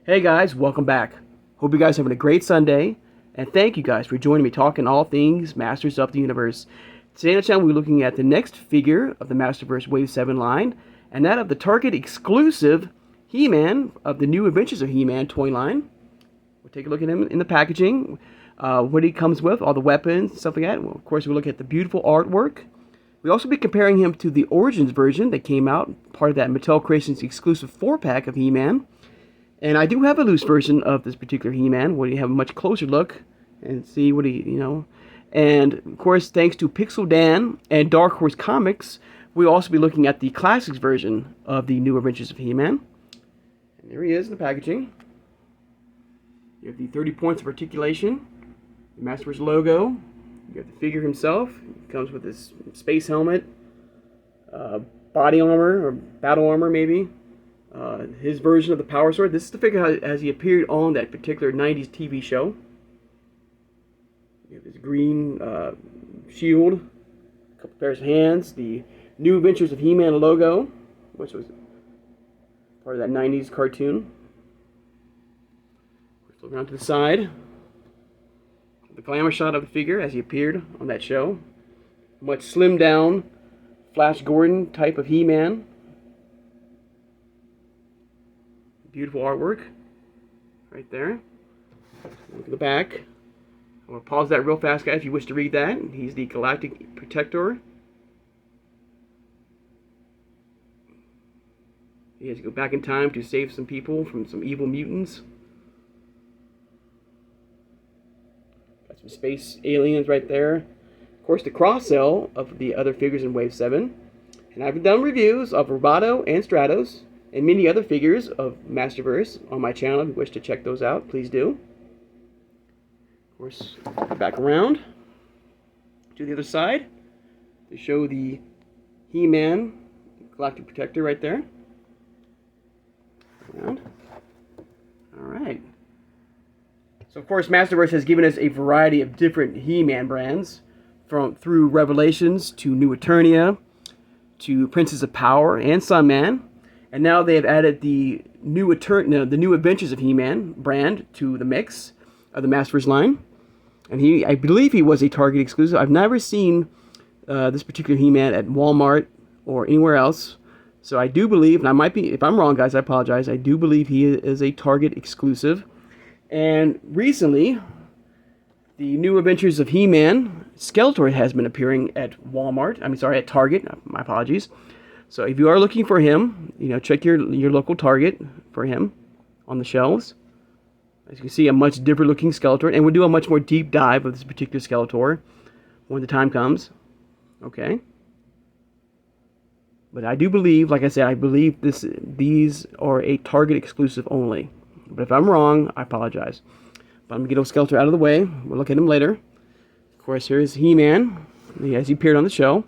Hey guys, welcome back. Hope you guys are having a great Sunday, and thank you guys for joining me talking all things Masters of the Universe. Today on the channel we're looking at the next figure of the MasterVerse Wave 7 line, and that of the Target exclusive He-Man of the New Adventures of He-Man toy line. We'll take a look at him in the packaging, what he comes with, all the weapons, stuff like that. Well, of course, we'll look at the beautiful artwork. We'll also be comparing him to the Origins version that came out, part of that Mattel Creations exclusive 4-pack of He-Man. And I do have a loose version of this particular He-Man, where you have a much closer look and see what he, And, of course, thanks to Pixel Dan and Dark Horse Comics, we'll also be looking at the Classics version of the New Adventures of He-Man. And there he is in the packaging. You have the 30 points of articulation, the MasterVerse logo, you have the figure himself. He comes with his space helmet, body armor, or battle armor maybe. His version of the Power Sword. This is the figure as he appeared on that particular 90s TV show. You have his green shield, a couple pairs of hands, the New Adventures of He-Man logo, which was part of that 90s cartoon. Let's look around to the side. The glamour shot of the figure as he appeared on that show. Much slimmed down, Flash Gordon type of He-Man. Beautiful artwork right there. Look at the back. I'm going to pause that real fast, guys, if you wish to read that. He's the Galactic Protector. He has to go back in time to save some people from some evil mutants. Got some space aliens right there. Of course, the cross-sell of the other figures in Wave 7. And I've done reviews of Roboto and Stratos and many other figures of MasterVerse on my channel. If you wish to check those out, please do. Of course, back around to the other side to show the He-Man Galactic Protector right there. Around. Alright. So of course MasterVerse has given us a variety of different He-Man brands, through Revelations to New Eternia to Princes of Power and Sunman. And now they have added the New Adventures of He-Man brand to the mix of the MasterVerse line. And I believe he was a Target exclusive. I've never seen this particular He-Man at Walmart or anywhere else. So I do believe, and I might be, if I'm wrong, guys, I apologize. I do believe he is a Target exclusive. And recently, the New Adventures of He-Man Skeletor has been appearing at at Target. My apologies. So if you are looking for him, check your local Target for him on the shelves. As you can see, a much different looking Skeletor, and we'll do a much more deep dive of this particular Skeletor when the time comes. Okay. But I do believe, like I said, I believe these are a Target exclusive only. But if I'm wrong, I apologize. But I'm going to get old Skeletor out of the way. We'll look at him later. Of course, here's He-Man as he appeared on the show.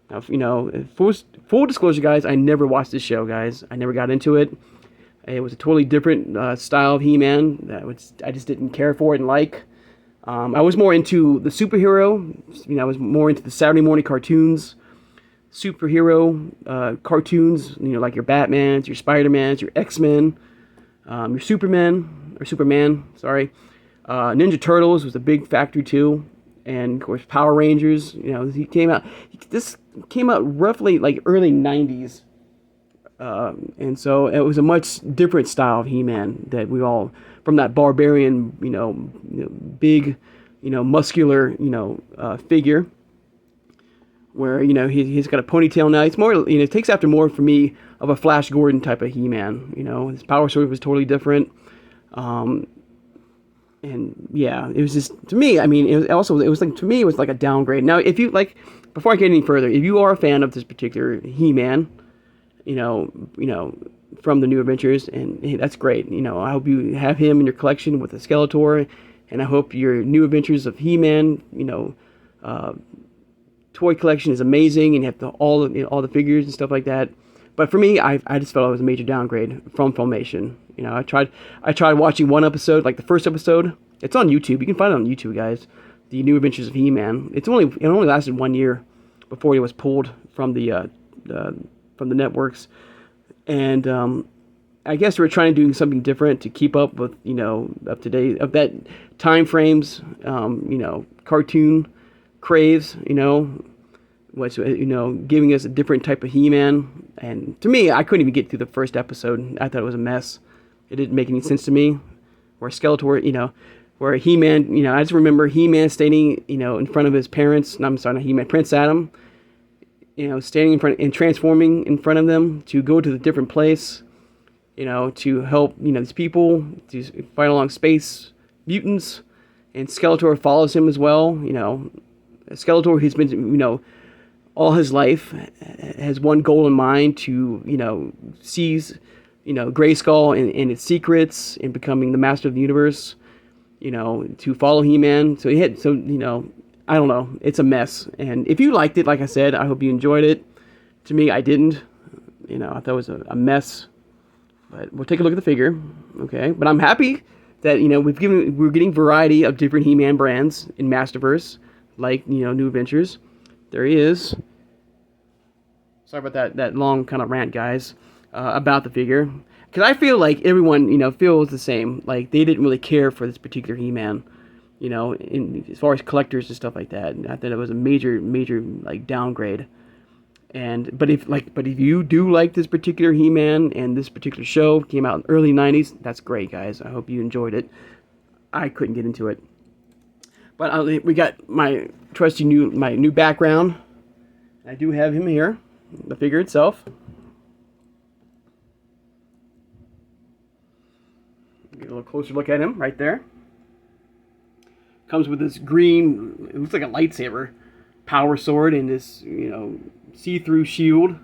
Now, full disclosure, guys, I never watched this show, guys. I never got into it. It was a totally different style of He-Man that I just didn't care for it and like. I was more into the superhero. I was more into the Saturday morning cartoons, superhero cartoons. Like your Batmans, your Spider-Mans, your X-Men, your Superman. Sorry, Ninja Turtles was a big factor too. And of course, Power Rangers. This came out roughly like early '90s, and so it was a much different style of He-Man that we all, from that barbarian, big, muscular, figure, where he's got a ponytail now. It's more, it takes after more for me of a Flash Gordon type of He-Man. His Power Sword was totally different. And yeah, it was just, to me, it was like a downgrade. Now, if you before I get any further, if you are a fan of this particular He-Man, from the New Adventures, and hey, that's great. I hope you have him in your collection with the Skeletor, and I hope your New Adventures of He-Man, toy collection is amazing, and you have all the figures and stuff like that. But for me, I just felt it was a major downgrade from Filmation. I tried watching one episode, like the first episode. It's on YouTube. You can find it on YouTube, guys. The New Adventures of He-Man. It only lasted 1 year before it was pulled from the networks. And I guess we're trying to do something different to keep up with, up to date of that time frames, cartoon craze, which, giving us a different type of He-Man. And to me, I couldn't even get through the first episode. I thought it was a mess. It didn't make any sense to me. Where Skeletor, where He-Man, I just remember He-Man standing, in front of his parents. I'm sorry, not He-Man, Prince Adam, standing in front and transforming in front of them to go to the different place, to help, these people to fight along space mutants. And Skeletor follows him as well. Skeletor, he's been, all his life has one goal in mind to, seize, Grayskull and its secrets and becoming the master of the universe, to follow He-Man. So I don't know. It's a mess. And if you liked it, like I said, I hope you enjoyed it. To me, I didn't. I thought it was a mess. But we'll take a look at the figure. Okay. But I'm happy that, we're getting variety of different He-Man brands in MasterVerse, like, New Adventures. There he is. Sorry about that long kind of rant, guys, about the figure. Because I feel like everyone, feels the same. Like, they didn't really care for this particular He-Man, as far as collectors and stuff like that. And I thought it was a major, like, downgrade. But if you do like this particular He-Man and this particular show came out in the early 90s, that's great, guys. I hope you enjoyed it. I couldn't get into it. But we got my trusty new background. I do have him here, the figure itself. Get a little closer look at him right there. Comes with this green, it looks like a lightsaber, power sword and this, see-through shield.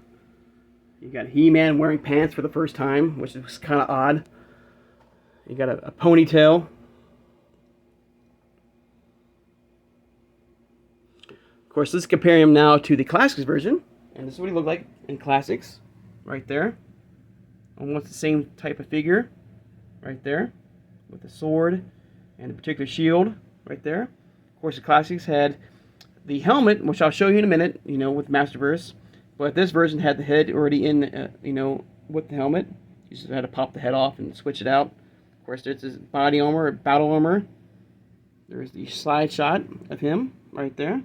You got He-Man wearing pants for the first time, which is kind of odd. You got a ponytail. Of course, let's compare him now to the Classics version. And this is what he looked like in Classics, right there. Almost the same type of figure, right there, with the sword and a particular shield, right there. Of course, the Classics had the helmet, which I'll show you in a minute, with MasterVerse. But this version had the head already in, with the helmet. You just had to pop the head off and switch it out. Of course, there's his body armor, battle armor. There's the slide shot of him, right there.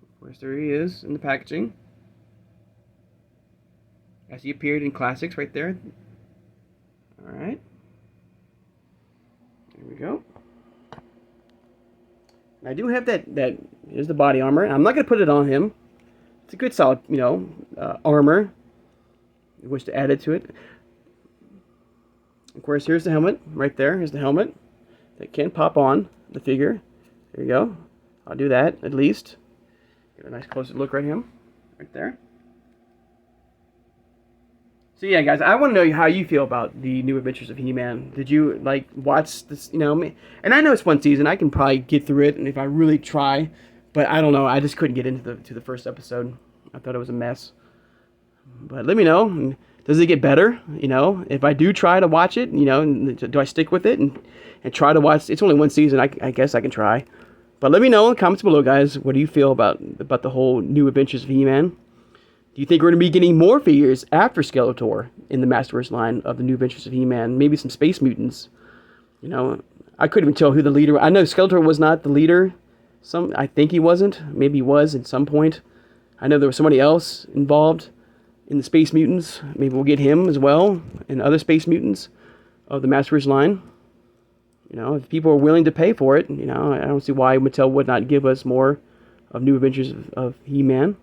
Of course, there he is in the packaging. As he appeared in Classics, right there. Alright. There we go. And I do have that here's the body armor. I'm not going to put it on him. It's a good solid, armor. I wish to add it to it. Of course, here's the helmet. Right there. Here's the helmet. That can pop on the figure. There you go. I'll do that, at least. Get a nice closer look at him. Right there. So yeah, guys, I want to know how you feel about the New Adventures of He-Man. Did you watch this? And I know it's one season. I can probably get through it, and if I really try, but I don't know. I just couldn't get into the first episode. I thought it was a mess. But let me know. Does it get better? If I do try to watch it, do I stick with it and try to watch? It's only one season. I guess I can try. But let me know in the comments below, guys. What do you feel about the whole New Adventures of He-Man? Do you think we're going to be getting more figures after Skeletor in the MasterVerse line of the New Adventures of He-Man? Maybe some Space Mutants. I couldn't even tell who the leader was. I know Skeletor was not the leader. I think he wasn't. Maybe he was at some point. I know there was somebody else involved in the Space Mutants. Maybe we'll get him as well and other Space Mutants of the MasterVerse line. If people are willing to pay for it, I don't see why Mattel would not give us more of New Adventures of He-Man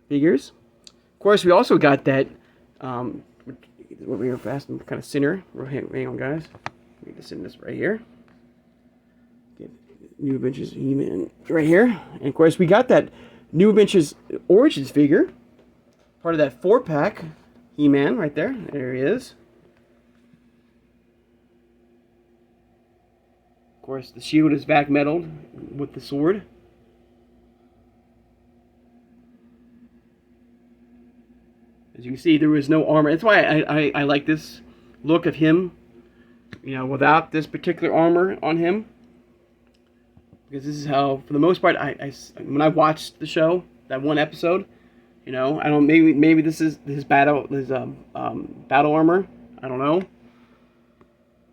figures. Of course, we also got that, what we were fast and kind of center. Hang on, guys. We need to send this right here. Get New Adventures of He-Man right here. And of course, we got that New Adventures Origins figure. Part of that 4-pack He-Man right there. There he is. Of course, the shield is back metalled with the sword. As you can see, there was no armor. That's why I like this look of him, without this particular armor on him. Because this is how, for the most part, when I watched the show, that one episode, You know, I don't. Maybe this is his battle battle armor. I don't know.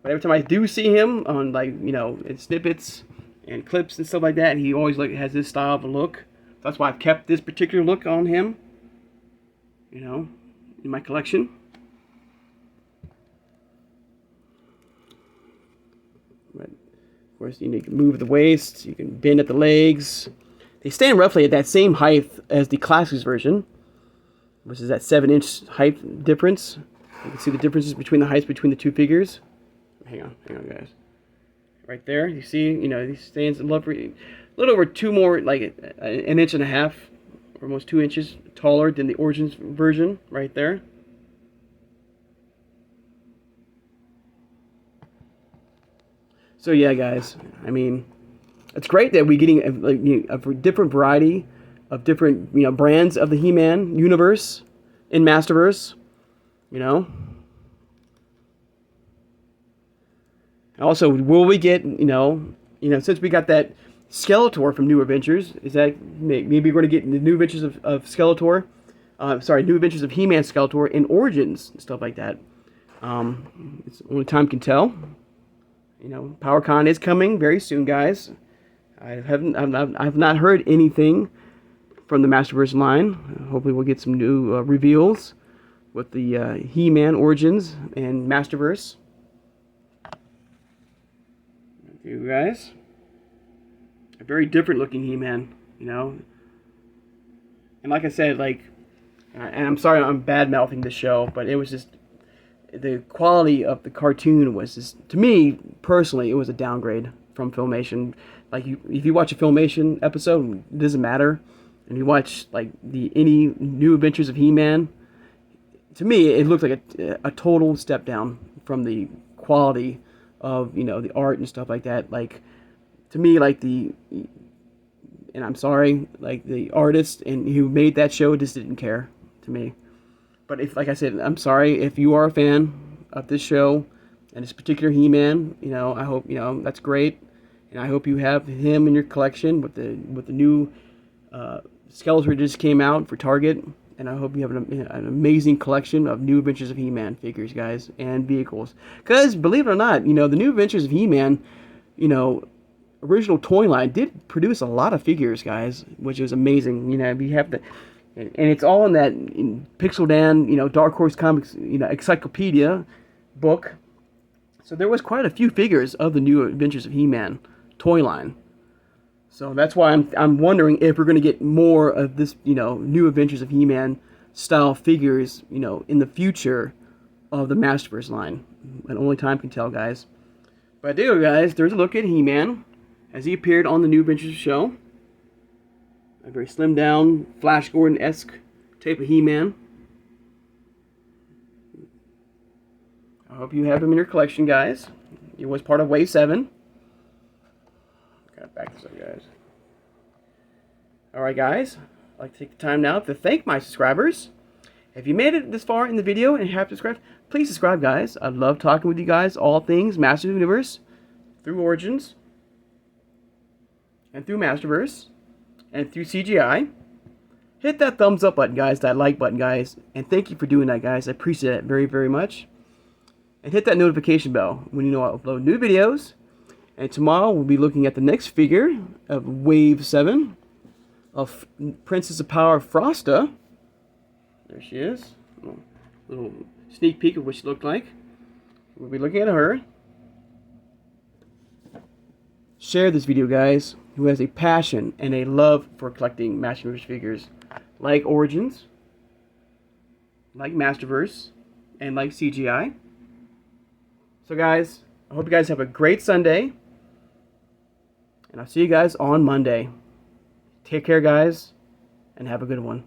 But every time I do see him on, like, you know, in snippets and clips and stuff like that, he always has this style of a look. That's why I've kept this particular look on him, you know, in my collection. But of course, you can move the waist, you can bend at the legs. They stand roughly at that same height as the Classics version, which is that 7-inch height difference. You can see the differences between the heights between the two figures. Hang on, guys. Right there, you see, you know, these stands a little over 2 more, like an inch and a half, or almost 2 inches taller than the Origins version, right there. So yeah, guys, I mean, it's great that we're getting a different variety of different, you know, brands of the He-Man universe in MasterVerse, you know. Also, will we get, you know, since we got that Skeletor from New Adventures, is that maybe we're going to get the New Adventures of Skeletor, New Adventures of He-Man Skeletor in Origins and stuff like that. It's only time can tell. You know, PowerCon is coming very soon, guys. I've not heard anything from the MasterVerse line. Hopefully, we'll get some new reveals with the He-Man Origins and MasterVerse. You guys, a very different looking He-Man, you know. And like I said, like, and I'm sorry I'm bad mouthing this show, but it was just the quality of the cartoon was just, to me personally, it was a downgrade from Filmation. Like, if you watch a Filmation episode, it doesn't matter, and you watch like any New Adventures of He-Man, to me it looked like a total step down from the quality of, you know, the art and stuff like that. Like, to me, like, and I'm sorry, like, the artist and who made that show just didn't care to me. But if, like I said, I'm sorry if you are a fan of this show and this particular He-Man, you know, I hope, you know, that's great, and I hope you have him in your collection with the new Skeletor just came out for Target. And I hope you have an amazing collection of New Adventures of He-Man figures, guys, and vehicles. Because, believe it or not, you know, the New Adventures of He-Man, you know, original toy line did produce a lot of figures, guys, which is amazing. You know, you have the, and it's all in that Pixel Dan, you know, Dark Horse Comics, you know, encyclopedia book. So there was quite a few figures of the New Adventures of He-Man toy line. So that's why I'm wondering if we're going to get more of this, you know, New Adventures of He-Man style figures, you know, in the future of the MasterVerse line. And only time can tell, guys. But there, guys, there's a look at He-Man as he appeared on the New Adventures show. A very slimmed down, Flash Gordon-esque type of He-Man. I hope you have him in your collection, guys. He was part of Wave 7. Gotta back this up, guys. Alright, guys. I'd like to take the time now to thank my subscribers. If you made it this far in the video and have subscribed, please subscribe, guys. I love talking with you guys, all things Masters of the Universe, through Origins, and through MasterVerse, and through CGI. Hit that thumbs up button, guys, that like button, guys, and thank you for doing that, guys. I appreciate it very, very much. And hit that notification bell when you know I upload new videos. And tomorrow we'll be looking at the next figure of Wave 7 of Princess of Power Frosta. There she is. Little sneak peek of what she looked like. We'll be looking at her. Share this video, guys, who has a passion and a love for collecting MasterVerse figures like Origins, like MasterVerse, and like CGI. So, guys, I hope you guys have a great Sunday. And I'll see you guys on Monday. Take care, guys, and have a good one.